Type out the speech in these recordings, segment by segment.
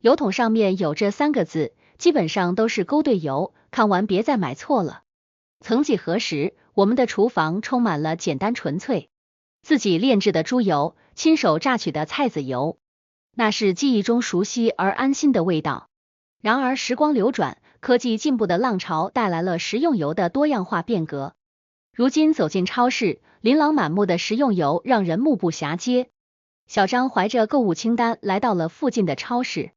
油桶上面有这3个字，基本上都是勾兑油，看完别再买错了。曾几何时，我们的厨房充满了简单纯粹，自己炼制的猪油，亲手榨取的菜籽油，那是记忆中熟悉而安心的味道。然而时光流转，科技进步的浪潮带来了食用油的多样化变革。如今走进超市，琳琅满目的食用油让人目不暇接。小张怀着购物清单来到了附近的超市，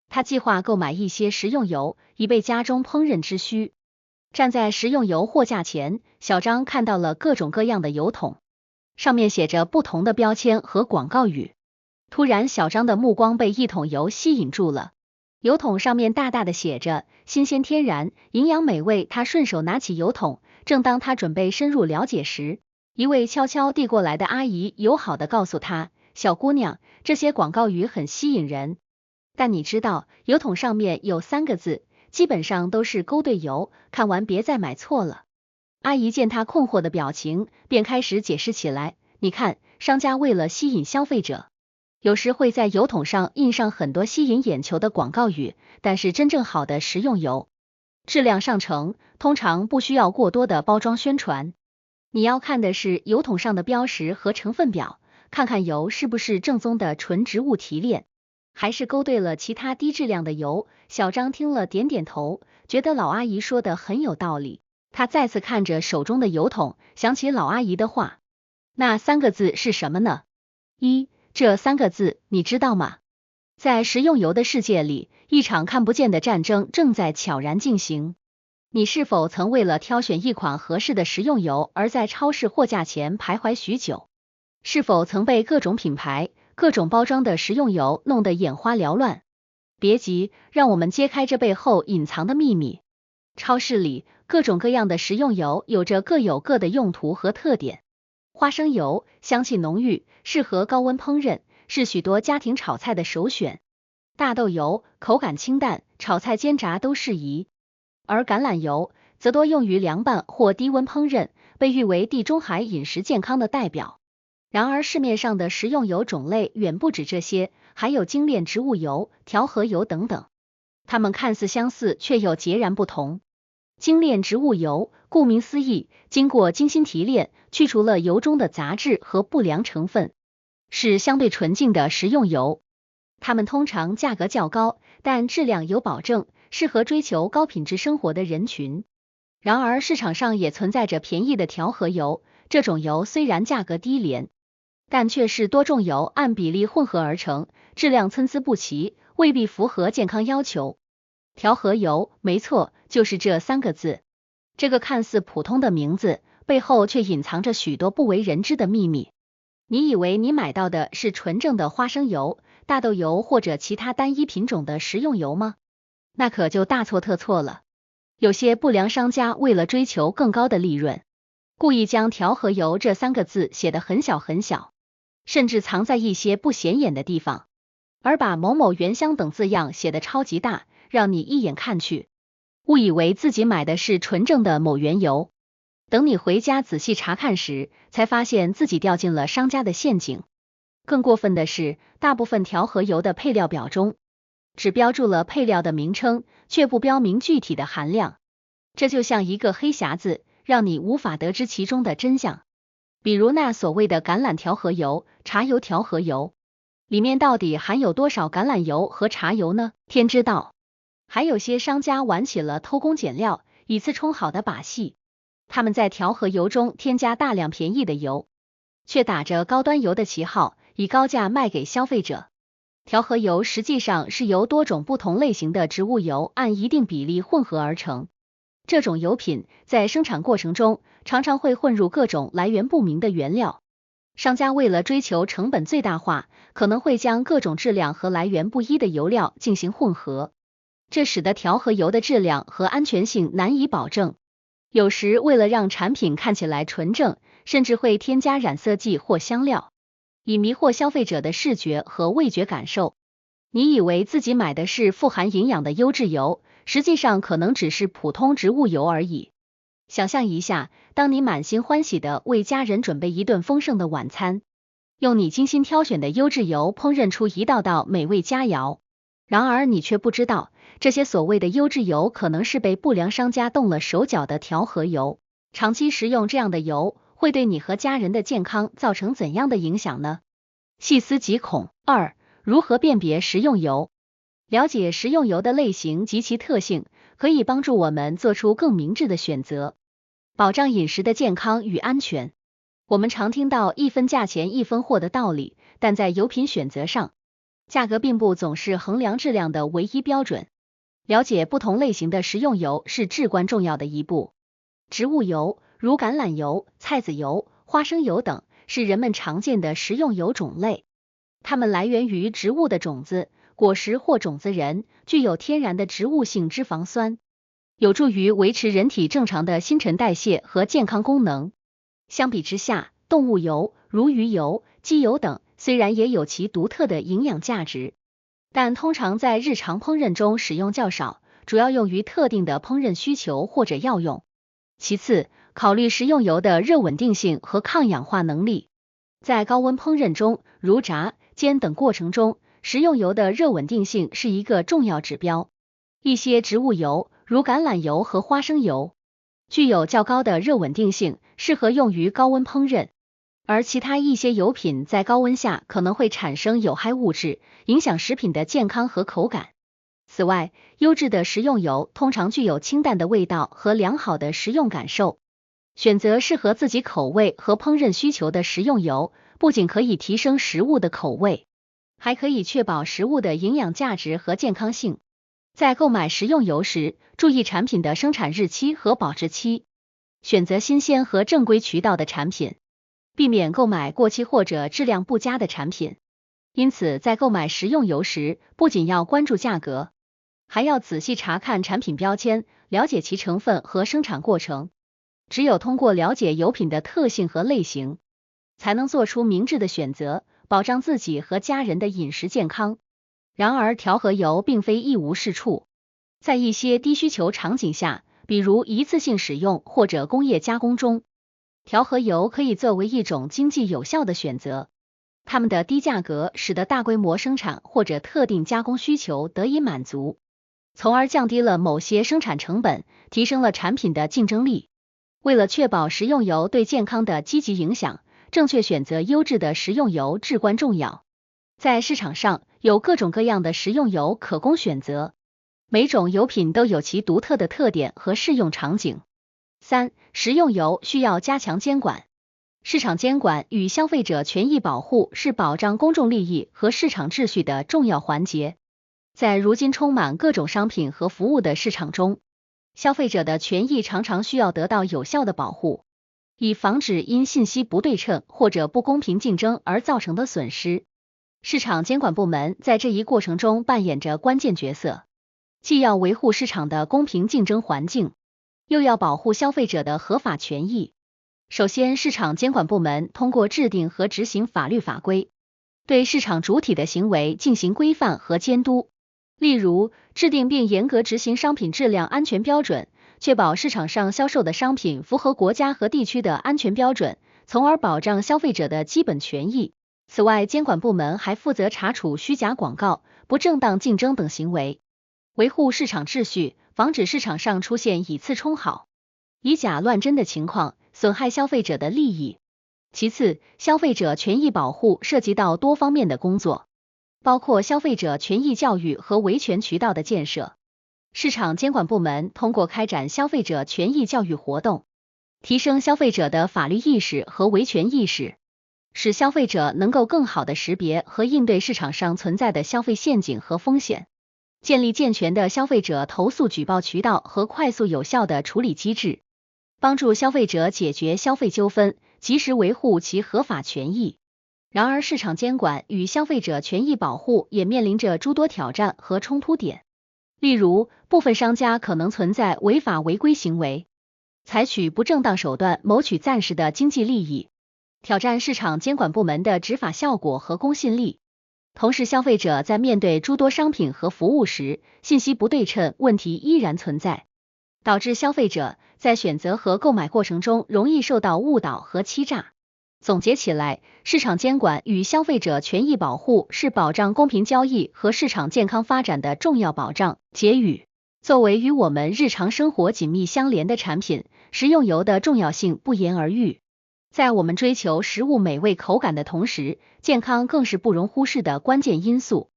他计划购买一些食用油，以备家中烹饪之需。站在食用油货架前，小张看到了各种各样的油桶，上面写着不同的标签和广告语。突然，小张的目光被一桶油吸引住了。油桶上面大大的写着新鲜天然，营养美味。他顺手拿起油桶，正当他准备深入了解时，一位悄悄递过来的阿姨友好的告诉他，小姑娘，这些广告语很吸引人，但你知道油桶上面有3个字，基本上都是勾兑油，看完别再买错了。阿姨见他困惑的表情，便开始解释起来，你看，商家为了吸引消费者，有时会在油桶上印上很多吸引眼球的广告语，但是真正好的食用油，质量上乘，通常不需要过多的包装宣传。你要看的是油桶上的标识和成分表，看看油是不是正宗的纯植物提炼，还是勾兑了其他低质量的油。小张听了点点头，觉得老阿姨说的很有道理。他再次看着手中的油桶，想起老阿姨的话，那3个字是什么呢？这3个字你知道吗？在食用油的世界里，一场看不见的战争正在悄然进行。你是否曾为了挑选一款合适的食用油而在超市货架前徘徊许久？是否曾被各种品牌、各种包装的食用油弄得眼花缭乱？别急，让我们揭开这背后隐藏的秘密。超市里各种各样的食用油有着各有各的用途和特点。花生油香气浓郁，适合高温烹饪，是许多家庭炒菜的首选。大豆油口感清淡，炒菜煎炸都适宜。而橄榄油则多用于凉拌或低温烹饪，被誉为地中海饮食健康的代表。然而市面上的食用油种类远不止这些，还有精炼植物油、调和油等等，它们看似相似，却又截然不同。精炼植物油，顾名思义，经过精心提炼，去除了油中的杂质和不良成分，是相对纯净的食用油。它们通常价格较高，但质量有保证，适合追求高品质生活的人群。然而市场上也存在着便宜的调和油，这种油虽然价格低廉，但却是多种油按比例混合而成，质量参差不齐，未必符合健康要求。调和油，没错，就是这3个字。这个看似普通的名字，背后却隐藏着许多不为人知的秘密。你以为你买到的是纯正的花生油、大豆油或者其他单一品种的食用油吗？那可就大错特错了。有些不良商家为了追求更高的利润，故意将调和油这3个字写得很小很小，甚至藏在一些不显眼的地方，而把某某原香等字样写得超级大，让你一眼看去，误以为自己买的是纯正的某原油。等你回家仔细查看时，才发现自己掉进了商家的陷阱。更过分的是，大部分调和油的配料表中，只标注了配料的名称，却不标明具体的含量。这就像一个黑匣子，让你无法得知其中的真相。比如那所谓的橄榄调和油、茶油调和油，里面到底含有多少橄榄油和茶油呢？天知道。还有些商家玩起了偷工减料、以次充好的把戏。他们在调和油中添加大量便宜的油，却打着高端油的旗号，以高价卖给消费者。调和油实际上是由多种不同类型的植物油按一定比例混合而成。这种油品在生产过程中常常会混入各种来源不明的原料。商家为了追求成本最大化，可能会将各种质量和来源不一的油料进行混合，这使得调和油的质量和安全性难以保证。有时为了让产品看起来纯正，甚至会添加染色剂或香料，以迷惑消费者的视觉和味觉感受。你以为自己买的是富含营养的优质油，实际上可能只是普通植物油而已。想象一下，当你满心欢喜地为家人准备一顿丰盛的晚餐，用你精心挑选的优质油烹饪出一道道美味佳肴，然而你却不知道，这些所谓的优质油可能是被不良商家动了手脚的调和油。长期食用这样的油，会对你和家人的健康造成怎样的影响呢？细思极恐。2. 如何辨别食用油？了解食用油的类型及其特性，可以帮助我们做出更明智的选择，保障饮食的健康与安全。我们常听到一分价钱一分货的道理，但在油品选择上，价格并不总是衡量质量的唯一标准。了解不同类型的食用油是至关重要的一步。植物油，如橄榄油、菜籽油、花生油等，是人们常见的食用油种类。它们来源于植物的种子、果实或种子仁，具有天然的植物性脂肪酸，有助于维持人体正常的新陈代谢和健康功能。相比之下，动物油，如鱼油、鸡油等，虽然也有其独特的营养价值，但通常在日常烹饪中使用较少，主要用于特定的烹饪需求或者药用。其次，考虑食用油的热稳定性和抗氧化能力。在高温烹饪中，如炸、煎等过程中，食用油的热稳定性是一个重要指标。一些植物油，如橄榄油和花生油，具有较高的热稳定性，适合用于高温烹饪。而其他一些油品在高温下可能会产生有害物质，影响食品的健康和口感。此外，优质的食用油通常具有清淡的味道和良好的食用感受。选择适合自己口味和烹饪需求的食用油，不仅可以提升食物的口味，还可以确保食物的营养价值和健康性。在购买食用油时，注意产品的生产日期和保质期，选择新鲜和正规渠道的产品，避免购买过期或者质量不佳的产品。因此，在购买食用油时，不仅要关注价格，还要仔细查看产品标签，了解其成分和生产过程。只有通过了解油品的特性和类型，才能做出明智的选择，保障自己和家人的饮食健康。然而，调和油并非一无是处，在一些低需求场景下，比如一次性使用或者工业加工中，调和油可以作为一种经济有效的选择。它们的低价格使得大规模生产或者特定加工需求得以满足，从而降低了某些生产成本，提升了产品的竞争力。为了确保食用油对健康的积极影响，正确选择优质的食用油至关重要。在市场上有各种各样的食用油可供选择，每种油品都有其独特的特点和适用场景。3. 食用油需要加强监管。市场监管与消费者权益保护是保障公众利益和市场秩序的重要环节。在如今充满各种商品和服务的市场中，消费者的权益常常需要得到有效的保护，以防止因信息不对称或者不公平竞争而造成的损失。市场监管部门在这一过程中扮演着关键角色，既要维护市场的公平竞争环境，又要保护消费者的合法权益。首先，市场监管部门通过制定和执行法律法规，对市场主体的行为进行规范和监督。例如，制定并严格执行商品质量安全标准，确保市场上销售的商品符合国家和地区的安全标准，从而保障消费者的基本权益。此外，监管部门还负责查处虚假广告、不正当竞争等行为，维护市场秩序，防止市场上出现以次充好、以假乱真的情况，损害消费者的利益。其次，消费者权益保护涉及到多方面的工作，包括消费者权益教育和维权渠道的建设。市场监管部门通过开展消费者权益教育活动，提升消费者的法律意识和维权意识，使消费者能够更好地识别和应对市场上存在的消费陷阱和风险，建立健全的消费者投诉举报渠道和快速有效的处理机制，帮助消费者解决消费纠纷，及时维护其合法权益。然而，市场监管与消费者权益保护也面临着诸多挑战和冲突点。例如，部分商家可能存在违法违规行为，采取不正当手段谋取暂时的经济利益，挑战市场监管部门的执法效果和公信力。同时，消费者在面对诸多商品和服务时，信息不对称问题依然存在，导致消费者在选择和购买过程中容易受到误导和欺诈。总结起来，市场监管与消费者权益保护是保障公平交易和市场健康发展的重要保障。结语：作为与我们日常生活紧密相连的产品，食用油的重要性不言而喻。在我们追求食物美味口感的同时，健康更是不容忽视的关键因素。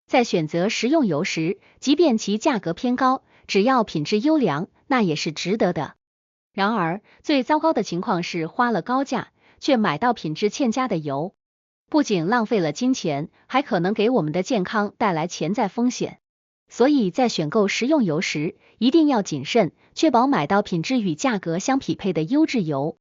在选择食用油时，即便其价格偏高，只要品质优良，那也是值得的。然而，最糟糕的情况是花了高价，却买到品质欠佳的油，不仅浪费了金钱，还可能给我们的健康带来潜在风险。所以在选购食用油时，一定要谨慎，确保买到品质与价格相匹配的优质油。